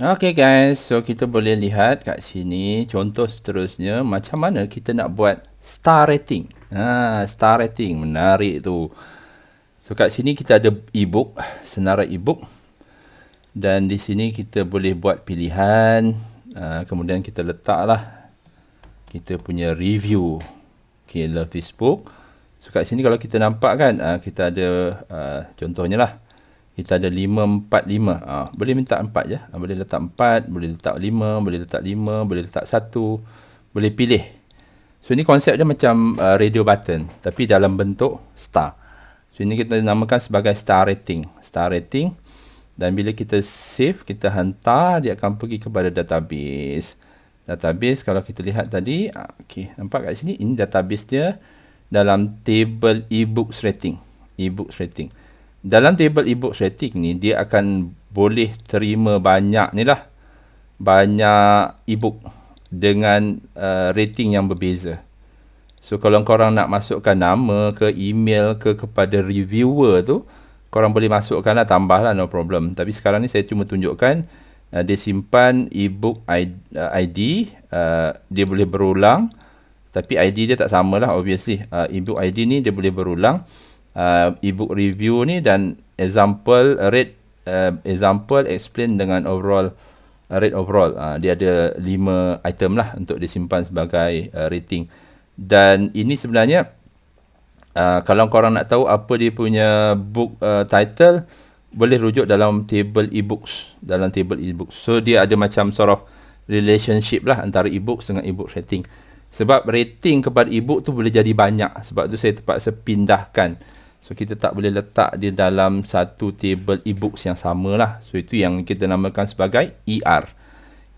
Okay guys, so kita boleh lihat kat sini contoh seterusnya macam mana kita nak buat star rating. Star rating menarik tu. So kat sini kita ada ebook, senarai ebook, dan di sini kita boleh buat pilihan. Kemudian kita letaklah kita punya review. Okay, love this book. So kat sini kalau kita nampak kan, kita ada contohnya lah. Kita ada 545. Boleh minta 4 je. Boleh letak 4, boleh letak 5, boleh letak 5, boleh letak 1. Boleh pilih. So ini konsep dia macam radio button tapi dalam bentuk star. So ini kita namakan sebagai star rating. Star rating. Dan bila kita save, kita hantar, dia akan pergi kepada database. Database kalau kita lihat tadi, okay, nampak kat sini, ini database dia dalam table ebooks rating. Ebooks rating. Dalam table ebooks rating ni, dia akan boleh terima banyak ni lah. Banyak ebook dengan rating yang berbeza. So kalau korang nak masukkan nama ke email ke kepada reviewer tu, korang boleh masukkan lah, tambah lah, no problem. Tapi sekarang ni saya cuma tunjukkan dia simpan ebook ID, dia boleh berulang. Tapi ID dia tak sama lah obviously. Ebook ID ni dia boleh berulang. Ebook review ni dan example rate, example explain dengan overall rate overall. Dia ada 5 item lah untuk disimpan sebagai rating. Dan ini sebenarnya kalau korang nak tahu apa dia punya book title, boleh rujuk dalam table ebooks. Dalam table ebooks. So dia ada macam sort of relationship lah antara ebooks dengan ebook rating. Sebab rating kepada ebook tu boleh jadi banyak. Sebab tu saya terpaksa pindahkan. So kita tak boleh letak dia dalam satu table ebooks yang sama lah. So itu yang kita namakan sebagai ER,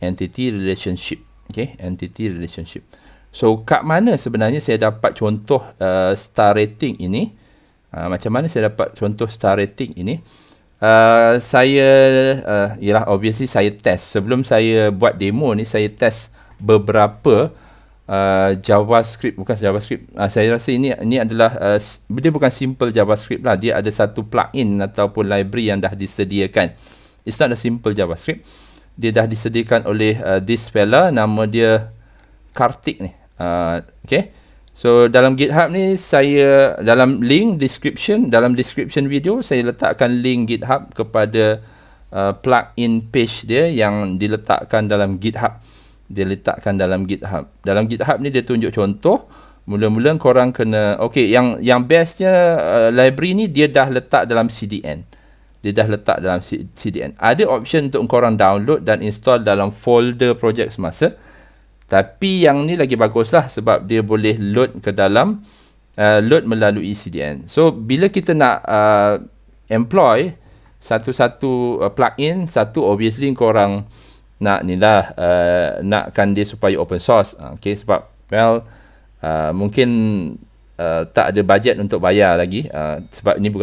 Entity Relationship. Okay, Entity Relationship. So kat mana sebenarnya saya dapat contoh star rating ini? Macam mana saya dapat contoh star rating ini? Saya, yalah obviously saya test. Sebelum saya buat demo ni, saya test beberapa JavaScript, bukan JavaScript. Saya rasa ini adalah dia bukan simple JavaScript lah. Dia ada satu plugin ataupun library yang dah disediakan. It's not a simple JavaScript. Dia dah disediakan oleh this fella, nama dia Kartik ni. Okay. So dalam GitHub ni saya dalam link description, dalam description video saya letakkan link GitHub kepada plugin page dia yang diletakkan dalam GitHub. Dia letakkan dalam GitHub. Dalam GitHub ni dia tunjuk contoh. Mula-mula korang kena, okay, yang bestnya library ni dia dah letak dalam CDN. Dia dah letak dalam CDN. Ada option untuk korang download dan install dalam folder project semasa. Tapi yang ni lagi bagus lah sebab dia boleh load ke dalam load melalui CDN. So bila kita nak employ satu-satu plugin, satu obviously korang nak ni lah, nakkan dia supaya open source. Okay, sebab well mungkin tak ada budget untuk bayar lagi, sebab ni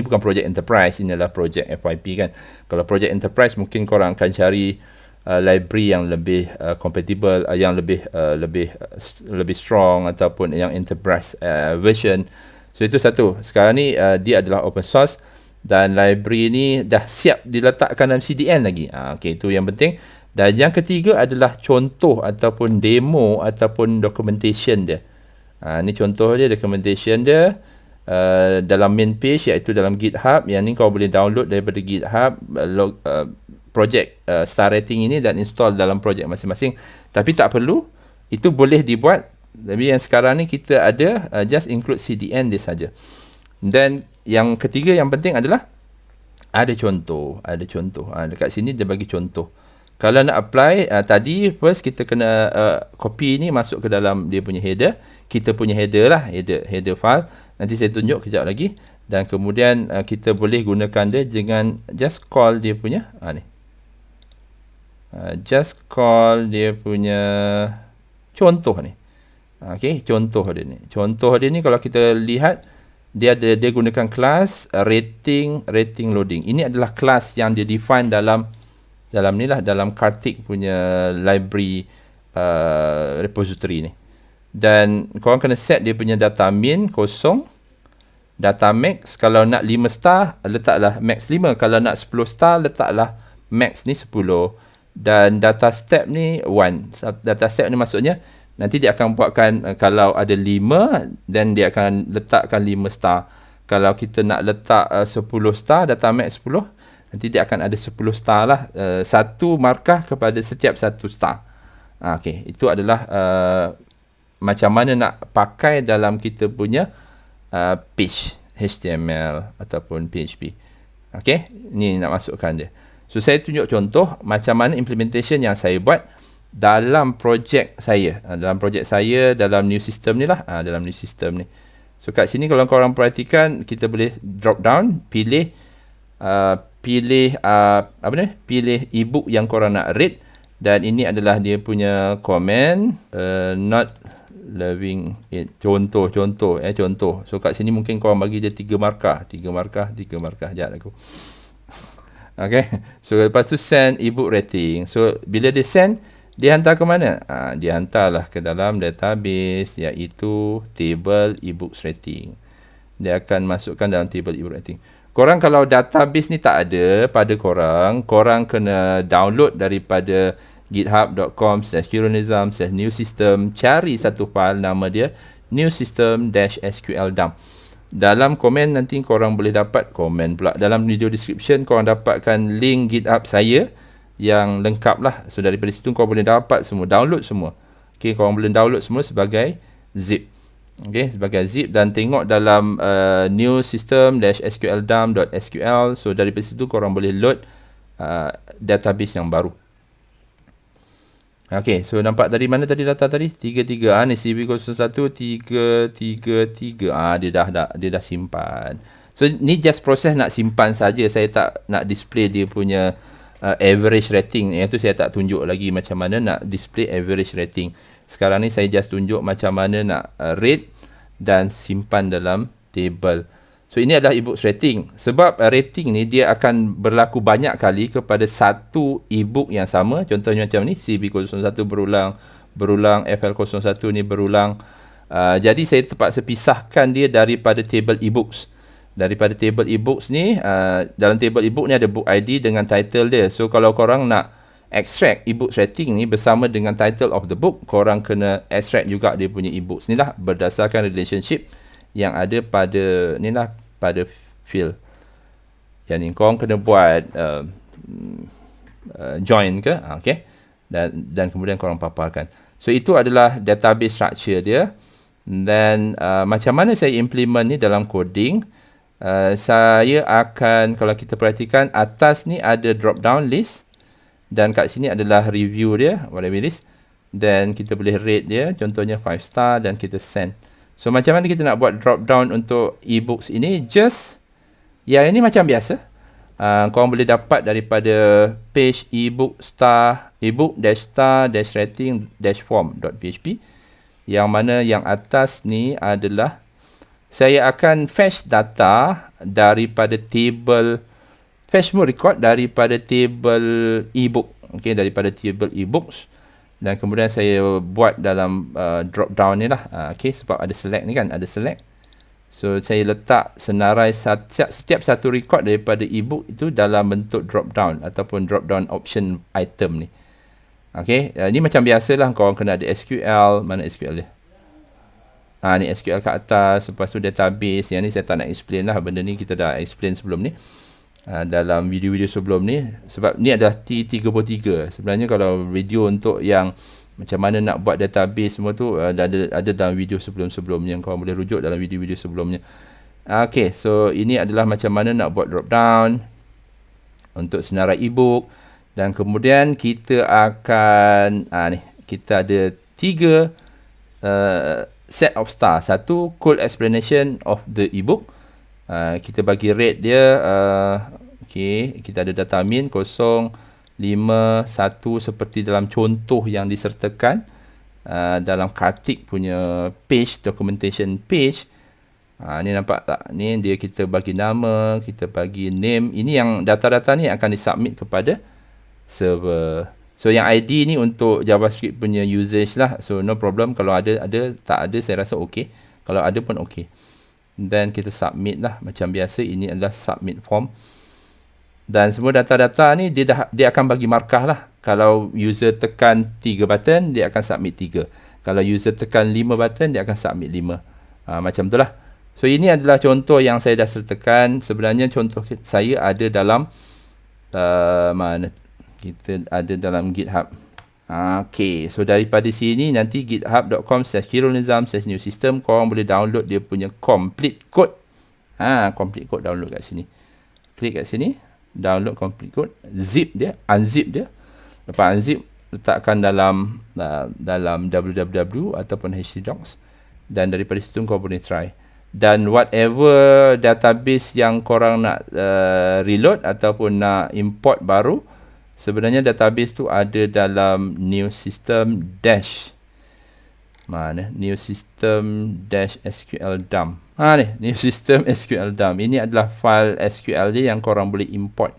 bukan project enterprise, ini adalah project FYP kan. Kalau project enterprise mungkin korang akan cari library yang lebih compatible, yang lebih strong ataupun yang enterprise version. So itu satu. Sekarang ni dia adalah open source dan library ni dah siap diletakkan dalam CDN lagi. Okay, itu yang penting. Dan yang ketiga adalah contoh ataupun demo ataupun documentation dia. Ni contoh dia, documentation dia dalam main page iaitu dalam GitHub. Yang ni kau boleh download daripada GitHub project star rating ini dan install dalam project masing-masing. Tapi tak perlu, itu boleh dibuat. Tapi yang sekarang ni kita ada just include CDN dia saja. Dan yang ketiga yang penting adalah ada contoh. Dekat sini dia bagi contoh. Kalau nak apply, tadi first kita kena copy ni masuk ke dalam dia punya header. Kita punya header lah, header file. Nanti saya tunjuk kejap lagi. Dan kemudian kita boleh gunakan dia dengan just call dia punya ni. Just call dia punya contoh ni. Okay, contoh dia ni. Contoh dia ni kalau kita lihat, dia gunakan kelas rating loading. Ini adalah kelas yang dia define dalam ni lah, dalam Kartik punya library repository ni. Dan korang kena set dia punya data min kosong, data max kalau nak 5 star letaklah max 5, kalau nak 10 star letaklah max ni 10, dan data step ni 1. Data step ni maksudnya nanti dia akan buatkan kalau ada 5, then dia akan letakkan 5 star. Kalau kita nak letak 10 star, data max 10, nanti dia akan ada 10 star lah, satu markah kepada setiap satu star. Okay, itu adalah macam mana nak pakai dalam kita punya page HTML ataupun PHP. Okay, ni nak masukkan dia. So saya tunjuk contoh macam mana implementation yang saya buat dalam projek saya. Dalam new system ni lah. Dalam new system ni. So kat sini kalau korang perhatikan, kita boleh drop down, pilih pilih ebook yang korang nak rate, dan ini adalah dia punya comment, not loving it. Contoh. So kat sini mungkin korang bagi dia 3 markah. Sekejap aku. Okay, so lepas tu send ebook rating. So bila dia send, dia hantar ke mana? Dia hantarlah ke dalam database, iaitu table ebooks rating. Dia akan masukkan dalam table ebook rating. Korang kalau database ni tak ada pada korang kena download daripada github.com/heronizam/newsystem, cari satu file nama dia newsystem-sql dump. Dalam komen nanti korang boleh dapat dalam video description korang dapatkan link GitHub saya yang lengkap lah. So daripada situ korang boleh dapat semua, download semua. Okay, korang boleh download semua sebagai zip. Okay, sebagai zip, dan tengok dalam new system-sql dump.sql. So daripada situ korang boleh load database yang baru. Okay, so nampak dari mana tadi data tadi? 33. Ni CB01 333. Dia dah simpan. So ni just proses nak simpan saja. Saya tak nak display dia punya average rating. Yang tu saya tak tunjuk lagi macam mana nak display average rating. Sekarang ni saya just tunjuk macam mana nak rate dan simpan dalam table. So ini adalah ebook rating. Sebab rating ni dia akan berlaku banyak kali kepada satu ebook yang sama. Contohnya macam ni, CB01 berulang, FL01 ni berulang. Jadi saya terpaksa pisahkan dia daripada table ebooks. Daripada table ebooks ni, dalam table ebook ni ada book ID dengan title dia. So kalau korang nak extract ebook rating ni bersama dengan title of the book, korang kena extract juga dia punya ebooks ni lah, berdasarkan relationship yang ada pada ni lah, pada field yang ni. Korang kena buat join ke, okay, dan kemudian korang paparkan. So itu adalah database structure dia. Dan macam mana saya implement ni dalam coding, saya akan, kalau kita perhatikan atas ni ada drop down list, dan kat sini adalah review dia, whatever list, dan kita boleh rate dia, contohnya 5 star, dan kita send. So macam mana kita nak buat drop down untuk ebooks ini? Just yang ini macam biasa. Korang boleh dapat daripada page ebook ebook-star-rating-form.php, yang mana yang atas ni adalah saya akan fetch data daripada table, fetch semua record daripada table ebook, okay, daripada table ebooks. Dan kemudian saya buat dalam drop down ni lah. Okay, sebab ada select ni kan, ada select. So saya letak senarai setiap satu record daripada ebook itu dalam bentuk drop down ataupun drop down option item ni. Okay, ni macam biasalah, korang kena ada SQL. Mana SQL dia? Ni SQL kat atas. Lepas tu database. Yang ni saya tak nak explain lah, benda ni kita dah explain sebelum ni, dalam video-video sebelum ni. Sebab ni adalah T33. Sebenarnya kalau video untuk yang macam mana nak buat database semua tu, ada dalam video sebelum-sebelumnya, yang korang boleh rujuk dalam video-video sebelumnya. Okay, so ini adalah macam mana nak buat drop down untuk senarai ebook. Dan kemudian kita akan ni, kita ada 3 set of star. Satu, cool explanation of the ebook. Kita bagi rate dia, okay, kita ada data min 0, 5, 1 seperti dalam contoh yang disertakan dalam Kartik punya page, documentation page. Ni nampak tak? Ni dia, kita bagi nama, kita bagi name. Ini yang data-data ni akan disubmit kepada server. So yang ID ni untuk JavaScript punya usage lah. So no problem, kalau ada, tak ada saya rasa okay. Kalau ada pun okay. Dan kita submit lah macam biasa. Ini adalah submit form. Dan semua data-data ni dia akan bagi markah lah. Kalau user tekan 3 button, dia akan submit 3. Kalau user tekan 5 button, dia akan submit 5. Macam tu lah. So ini adalah contoh yang saya dah sertakan. Sebenarnya contoh saya ada dalam mana? Kita ada dalam GitHub. Okay, so daripada sini nanti github.com/KhairulNizam/new system, korang boleh download dia punya complete code. Complete code download kat sini. Klik kat sini, download complete code, zip dia, unzip dia. Lepas unzip, letakkan dalam www ataupun htdocs, dan daripada situ kau boleh try. Dan whatever database yang korang nak reload ataupun nak import baru, sebenarnya database tu ada dalam new system dash new system dash SQL dump. Ni new system SQL dump. Ini adalah file SQL dia yang korang boleh import.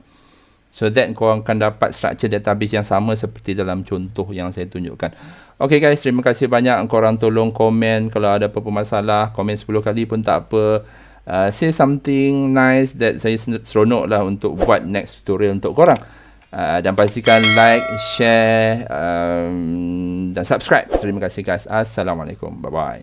So that korang akan dapat structure database yang sama seperti dalam contoh yang saya tunjukkan. Okay guys, terima kasih banyak. Korang tolong komen kalau ada apa-apa masalah. Komen 10 kali pun tak apa. Say something nice that saya seronok lah untuk buat next tutorial untuk korang. Dan pastikan like, share dan subscribe. Terima kasih guys. Assalamualaikum. Bye bye.